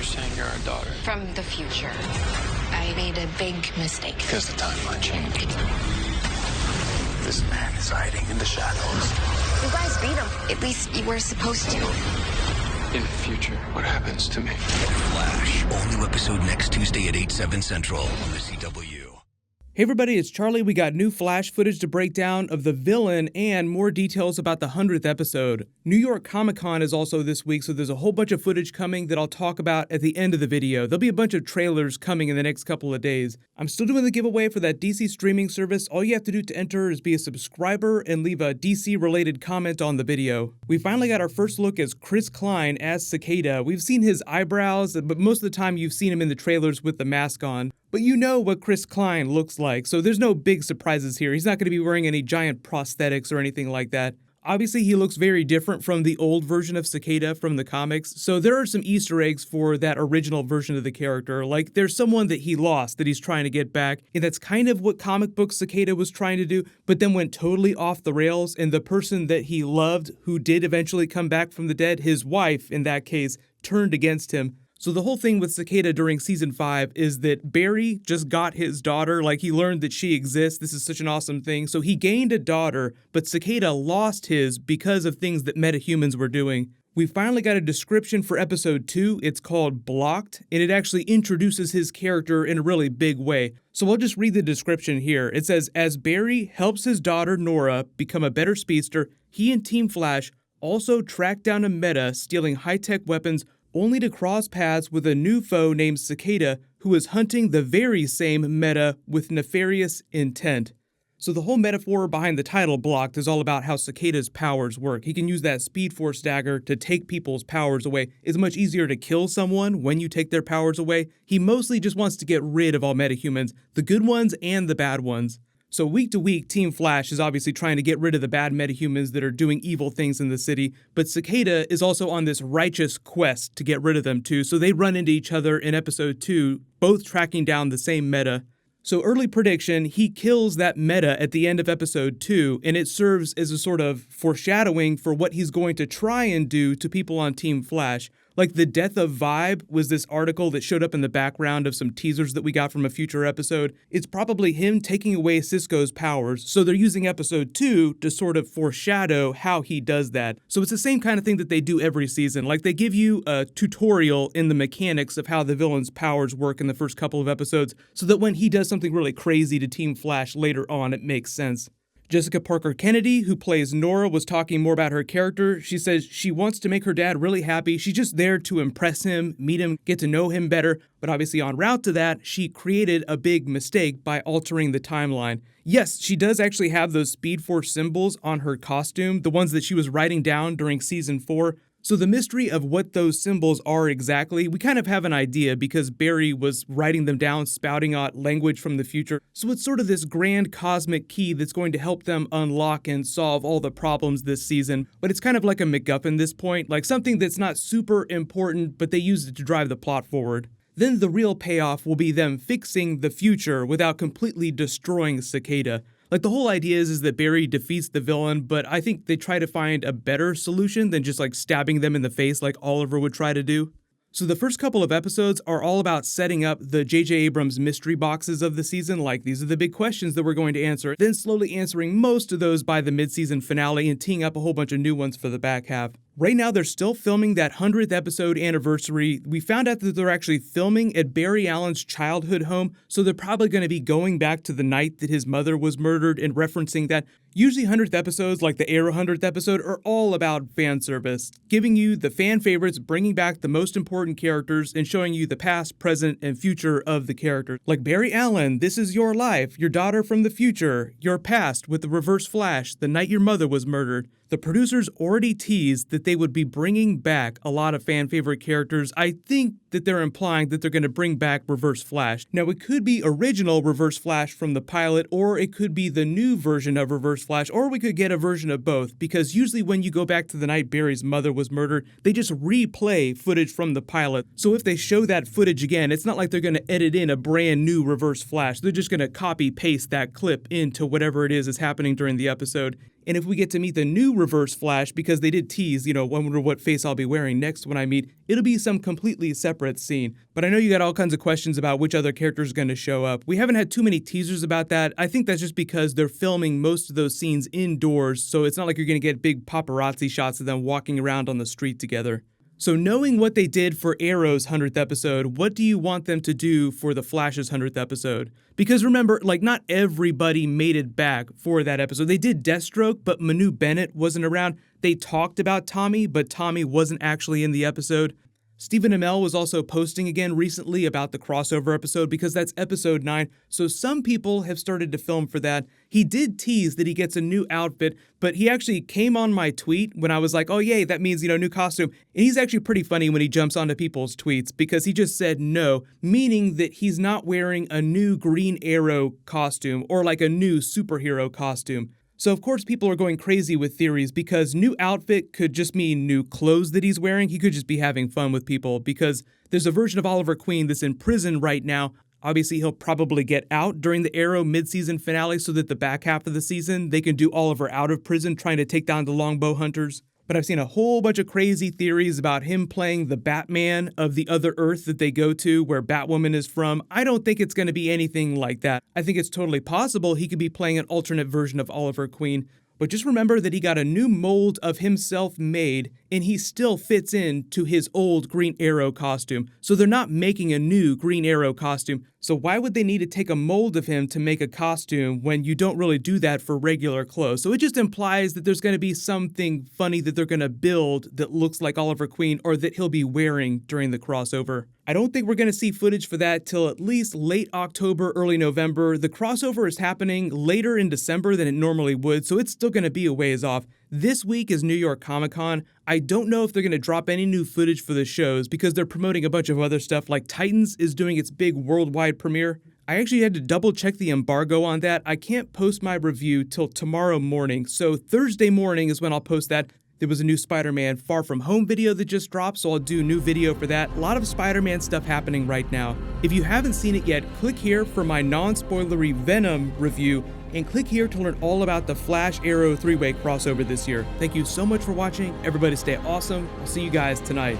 you're saying you're our daughter? From the future. I made a big mistake. Because the timeline changed. This man is hiding in the shadows. You guys beat him. At least you were supposed to. In the future, what happens to me? Flash, all new episode next Tuesday at 8/7 Central on the CW. Hey everybody, it's Charlie. We got new Flash footage to break down of the villain and more details about the 100th episode. New York Comic Con is also this week, so there's a whole bunch of footage coming that I'll talk about at the end of the video. There'll be a bunch of trailers coming in the next couple of days. I'm still doing the giveaway for that DC streaming service. All you have to do to enter is be a subscriber and leave a DC-related comment on the video. We finally got our first look as Chris Klein as Cicada. We've seen his eyebrows, but most of the time you've seen him in the trailers with the mask on. But you know what Chris Klein looks like, so there's no big surprises here. He's not going to be wearing any giant prosthetics or anything like that. Obviously, he looks very different from the old version of Cicada from the comics, so there are some Easter eggs for that original version of the character. Like, there's someone that he lost that he's trying to get back, and that's kind of what comic book Cicada was trying to do, but then went totally off the rails, and the person that he loved, who did eventually come back from the dead, his wife, in that case, turned against him. So the whole thing with Cicada during season 5 is that Barry just got his daughter, like he learned that she exists. This is such an awesome thing. So he gained a daughter, but Cicada lost his because of things that metahumans were doing. We finally got a description for episode 2. It's called Blocked, and it actually introduces his character in a really big way. So I'll just read the description here. It says, as Barry helps his daughter Nora become a better speedster, he and Team Flash also track down a meta stealing high-tech weapons only to cross paths with a new foe named Cicada, who is hunting the very same meta with nefarious intent. So the whole metaphor behind the title Blocked is all about how Cicada's powers work. He can use that Speed Force dagger to take people's powers away. It's much easier to kill someone when you take their powers away. He mostly just wants to get rid of all metahumans, the good ones and the bad ones. So week to week, Team Flash is obviously trying to get rid of the bad metahumans that are doing evil things in the city, but Cicada is also on this righteous quest to get rid of them too, so they run into each other in episode 2, both tracking down the same meta. So early prediction, he kills that meta at the end of episode 2, and it serves as a sort of foreshadowing for what he's going to try and do to people on Team Flash. Like the death of Vibe was this article that showed up in the background of some teasers that we got from a future episode. It's probably him taking away Cisco's powers, so they're using episode 2 to sort of foreshadow how he does that. So it's the same kind of thing that they do every season. Like they give you a tutorial in the mechanics of how the villain's powers work in the first couple of episodes, so that when he does something really crazy to Team Flash later on, it makes sense. Jessica Parker Kennedy, who plays Nora, was talking more about her character. She says she wants to make her dad really happy. She's just there to impress him, meet him, get to know him better. But obviously en route to that, she created a big mistake by altering the timeline. Yes, she does actually have those Speed Force symbols on her costume, the ones that she was writing down during season 4. So the mystery of what those symbols are exactly, we kind of have an idea because Barry was writing them down, spouting out language from the future. So it's sort of this grand cosmic key that's going to help them unlock and solve all the problems this season. But it's kind of like a MacGuffin this point, like something that's not super important, but they use it to drive the plot forward. Then the real payoff will be them fixing the future without completely destroying Cicada. Like the whole idea is that Barry defeats the villain, but I think they try to find a better solution than just like stabbing them in the face like Oliver would try to do. So the first couple of episodes are all about setting up the J.J. Abrams mystery boxes of the season, like these are the big questions that we're going to answer, then slowly answering most of those by the mid-season finale and teeing up a whole bunch of new ones for the back half. Right now, they're still filming that 100th episode anniversary. We found out that they're actually filming at Barry Allen's childhood home, so they're probably going to be going back to the night that his mother was murdered and referencing that. Usually 100th episodes, like the Arrow 100th episode, are all about fan service, giving you the fan favorites, bringing back the most important characters, and showing you the past, present, and future of the characters. Like Barry Allen, this is your life, your daughter from the future, your past with the Reverse Flash, the night your mother was murdered. The producers already teased that they would be bringing back a lot of fan favorite characters. I think that they're implying that they're going to bring back Reverse Flash. Now, it could be original Reverse Flash from the pilot, or it could be the new version of Reverse Flash, or we could get a version of both, because usually when you go back to the night Barry's mother was murdered, they just replay footage from the pilot. So if they show that footage again, it's not like they're going to edit in a brand new Reverse Flash. They're just going to copy paste that clip into whatever it is that's happening during the episode. And if we get to meet the new Reverse Flash, because they did tease, I wonder what face I'll be wearing next when I meet, it'll be some completely separate scene. But I know you got all kinds of questions about which other character is going to show up. We haven't had too many teasers about that. I think that's just because they're filming most of those scenes indoors, so it's not like you're going to get big paparazzi shots of them walking around on the street together. So knowing what they did for Arrow's 100th episode, what do you want them to do for the Flash's 100th episode? Because remember, not everybody made it back for that episode. They did Deathstroke, but Manu Bennett wasn't around. They talked about Tommy, but Tommy wasn't actually in the episode. Stephen Amell was also posting again recently about the crossover episode because that's episode 9, so some people have started to film for that. He did tease that he gets a new outfit, but he actually came on my tweet when I was like, oh yay, that means, new costume. And he's actually pretty funny when he jumps onto people's tweets because he just said no, meaning that he's not wearing a new Green Arrow costume or like a new superhero costume. So of course people are going crazy with theories because new outfit could just mean new clothes that he's wearing. He could just be having fun with people because there's a version of Oliver Queen that's in prison right now. Obviously he'll probably get out during the Arrow mid-season finale so that the back half of the season they can do Oliver out of prison trying to take down the Longbow Hunters. But I've seen a whole bunch of crazy theories about him playing the Batman of the other Earth that they go to, where Batwoman is from. I don't think it's going to be anything like that. I think it's totally possible he could be playing an alternate version of Oliver Queen. But just remember that he got a new mold of himself made, and he still fits into his old Green Arrow costume. So they're not making a new Green Arrow costume. So why would they need to take a mold of him to make a costume when you don't really do that for regular clothes? So it just implies that there's going to be something funny that they're going to build that looks like Oliver Queen or that he'll be wearing during the crossover. I don't think we're going to see footage for that till at least late October, early November. The crossover is happening later in December than it normally would, so it's still going to be a ways off. This week is New York Comic Con. I don't know if they're going to drop any new footage for the shows because they're promoting a bunch of other stuff, like Titans is doing its big worldwide premiere. I actually had to double check the embargo on that. I can't post my review till tomorrow morning, so Thursday morning is when I'll post that. There was a new Spider-Man Far From Home video that just dropped, so I'll do a new video for that. A lot of Spider-Man stuff happening right now. If you haven't seen it yet, click here for my non-spoilery Venom review, and click here to learn all about the Flash Arrow 3-way crossover this year. Thank you so much for watching. Everybody stay awesome. I'll see you guys tonight.